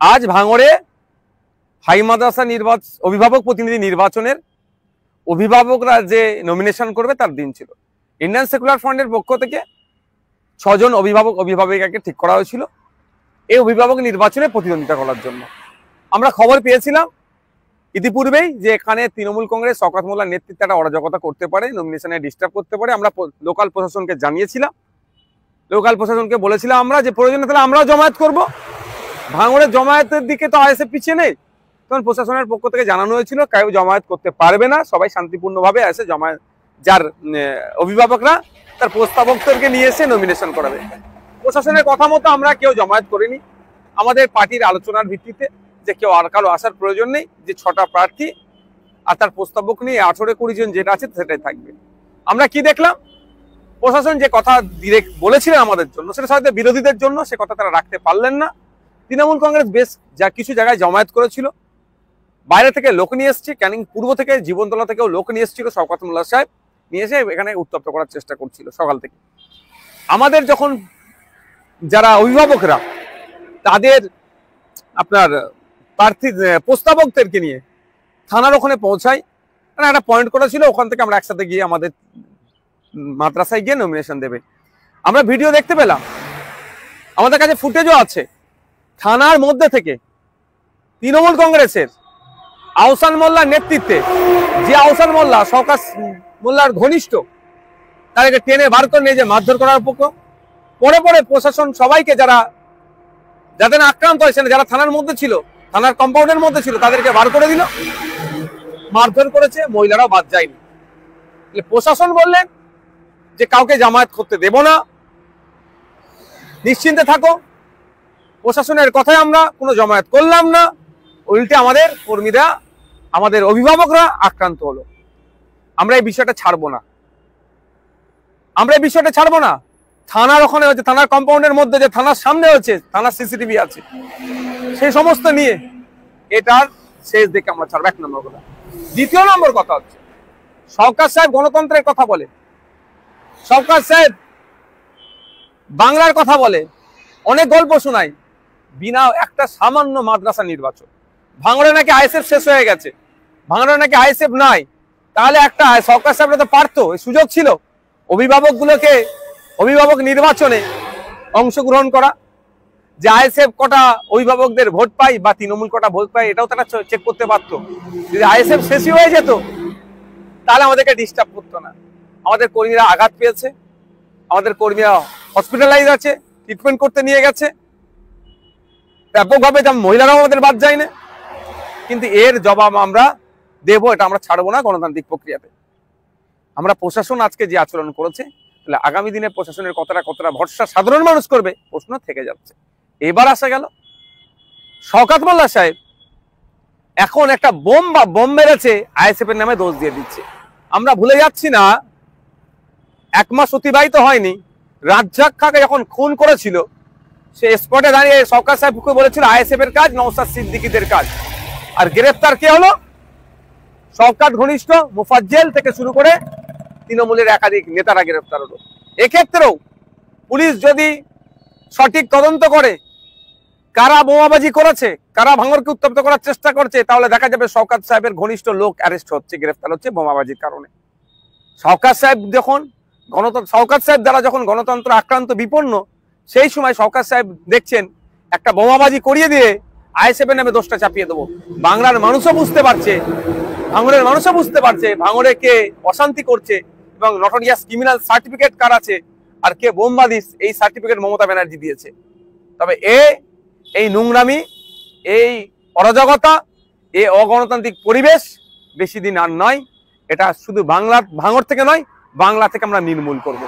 আজ ভাঙড়ে হাই মাদ্রাসা অভিভাবক প্রতিনিধি নির্বাচনের অভিভাবকরা যে নমিনেশন করবে তার দিন ছিল। ইন্ডিয়ান সেকুলার ফ্রন্টের পক্ষ থেকে 6 জন অভিভাবিকাকে ঠিক করা হয়েছিল এই অভিভাবক নির্বাচনে প্রতিদ্বন্দ্বিতা করার জন্য। আমরা খবর পেয়েছিলাম ইতিপূর্বেই যে এখানে তৃণমূল কংগ্রেস শওকত মোল্লার নেতৃত্বে একটা অরাজকতা করতে পারে, নমিনেশনে ডিস্টার্ব করতে পারে। আমরা লোকাল প্রশাসনকে জানিয়েছিলাম, লোকাল প্রশাসনকে বলেছিলাম আমরা যে প্রয়োজনে তাহলে আমরাও জমায়েত করব। ভাঙড়ের জমায়েতের দিকে তো আইএসএফ পিছিয়ে নেই, তখন প্রশাসনের পক্ষ থেকে জানানো হয়েছিল কেউ জমায়েত করতে পারবে না, সবাই শান্তিপূর্ণভাবে এসে জমায়েত, যার অভিভাবকরা তার প্রস্তাবকদেরকে নিয়ে এসে নমিনেশন করাবে। প্রশাসনের কথা মতো আমরা কেউ জমায়েত করিনি। আমাদের পার্টির আলোচনার ভিত্তিতে যে কেউ আর কারো আসার প্রয়োজন নেই, যে 6টা প্রার্থী আর তার প্রস্তাবক নিয়ে 18-20 জন যেটা আছে সেটাই থাকবে। আমরা কি দেখলাম, প্রশাসন যে কথা ডিরেক্ট বলেছিলেন আমাদের জন্য, সেটা হয়তো বিরোধীদের জন্য সে কথা তারা রাখতে পারলেন না। তৃণমূল কংগ্রেস বেশ কিছু জায়গায় জমায়েত করেছিল, বাইরে থেকে লোক নিয়ে এসছে, ক্যানিং পূর্ব থেকে জীবনতলা থেকেও লোক নিয়ে এসেছিল, শওকত মোল্লা সাহেব নিয়ে এসে এখানে উত্তপ্ত করার চেষ্টা করছিল সকাল থেকে। আমাদের যখন যারা অভিভাবকরা তাদের আপনার প্রার্থী প্রস্তাবকদেরকে নিয়ে থানার ওখানে পৌঁছাই, একটা পয়েন্ট করা ছিল, ওখান থেকে আমরা একসাথে গিয়ে আমাদের মাদ্রাসায় গিয়ে নমিনেশন দেবে। আমরা ভিডিও দেখতে পেলাম, আমাদের কাছে ফুটেজও আছে। থানার মধ্যে থেকে তৃণমূল কংগ্রেসের আহসান মোল্লার নেতৃত্বে, যে আহসান মোল্লা শওকত মোল্লার ঘনিষ্ঠ, তাদেরকে টেনে বার করে নিয়ে যে মারধর করার পরে প্রশাসন সবাইকে যাদের আক্রান্ত হয়েছে, যারা থানার মধ্যে ছিল, থানার কম্পাউন্ডের মধ্যে ছিল, তাদেরকে বার করে দিল, মারধর করেছে, মহিলারাও বাদ যায়নি। প্রশাসন বললেন যে কাউকে জামায়াত করতে দেব না, নিশ্চিন্তে থাকো। প্রশাসনের কথায় আমরা কোনো জামায়াত করলাম না, উল্টে আমাদের কর্মীরা, আমাদের অভিভাবকরা আক্রান্ত হলো। আমরা এই বিষয়টা ছাড়বো না, আমরা এই বিষয়টা ছাড়বো না। থানার ওখানে হচ্ছে, থানার কম্পাউন্ডের মধ্যে যে থানার সামনে হচ্ছে, থানার সিসিটিভি আছে, সেই সমস্ত নিয়ে এটার শেষ দেখে আমরা ছাড়বো, 1 নম্বর কথা। 2 নম্বর কথা হচ্ছে, শওকত সাহেব গণতন্ত্রের কথা বলে, শওকত সাহেব বাংলার কথা বলে, অনেক গল্প শোনায়, বিনা একটা সামান্য মাদ্রাসা নির্বাচন। ভাঙড়ে নাকি আইএসএফ শেষ হয়ে গেছে, ভাঙড়ে নাকি আইএসএফ নাই, তাহলে একটা শওকত সাহেবরা তো পারতো, সুযোগ ছিল অভিভাবকগুলোকে অভিভাবক নির্বাচনে অংশগ্রহণ করা, যে আইএসএফ কটা অভিভাবকদের ভোট পাই বা তৃণমূল কটা ভোট পাই, এটাও তারা চেক করতে পারতো। যদি আইএসএফ শেষই হয়ে যেত তাহলে আমাদেরকে ডিস্টার্ব করতো না। আমাদের কর্মীরা আঘাত পেয়েছে, আমাদের কর্মীরা হসপিটালাইজ আছে, ট্রিটমেন্ট করতে নিয়ে গেছে ব্যাপকভাবে, যেমন মহিলারাও আমাদের বাদ যায় না। কিন্তু এর জবাব আমরা দেবো, এটা আমরা ছাড়বো না গণতান্ত্রিক প্রক্রিয়াতে। আমরা প্রশাসন আজকে যে আচরণ করেছে, তাহলে আগামী দিনে প্রশাসনের কতটা ভরসা সাধারণ মানুষ করবে, প্রশ্ন থেকে যাচ্ছে। এবার আসা গেল শওকত মোল্লা সাহেব এখন একটা বোম মেরেছে, আইএসএফ এর নামে দোষ দিয়ে দিচ্ছে। আমরা ভুলে যাচ্ছি না, 1 মাস অতিবাহিত হয়নি, রাজ্জাক খাকে যখন খুন করেছিল, সে স্পটে দাঁড়িয়ে শওকত সাহেবকে বলেছিল আইএসএফ এর কাজ, নওশাদ সিদ্দিকীদের কাজ। আর গ্রেফতার কে হলো? শওকত ঘনিষ্ঠ মুফাজ্জল থেকে শুরু করে তৃণমূলের একাধিক নেতারা গ্রেফতার হলো। এক্ষেত্রেও পুলিশ যদি সঠিক তদন্ত করে কারা বোমাবাজি করেছে, কারা ভাঙড়কে উত্তপ্ত করার চেষ্টা করছে, তাহলে দেখা যাবে শওকত সাহেবের ঘনিষ্ঠ লোক অ্যারেস্ট হচ্ছে, গ্রেফতার হচ্ছে বোমাবাজির কারণে। শওকত সাহেব দ্বারা যখন গণতন্ত্র আক্রান্ত বিপন্ন, সেই সময় শওকত সাহেব দেখছেন একটা বোমাবাজি করিয়ে দিয়ে আইএসএফ এর নামে দোষটা চাপিয়ে দেবো। বাংলার মানুষও বুঝতে পারছে, ভাঙড়ের মানুষও বুঝতে পারছে ভাঙড়ে কে অশান্তি করছে এবং নটোরিয়াস ক্রিমিনাল সার্টিফিকেট কার আছে আর কে বোমবাদী, এই সার্টিফিকেট মমতা ব্যানার্জি দিয়েছে। তবে এই নোংরামি, এই অরাজকতা, এই অগণতান্ত্রিক পরিবেশ বেশি দিন আর নয়। এটা শুধু ভাঙড় থেকে নয়, বাংলা থেকে আমরা নির্মূল করব।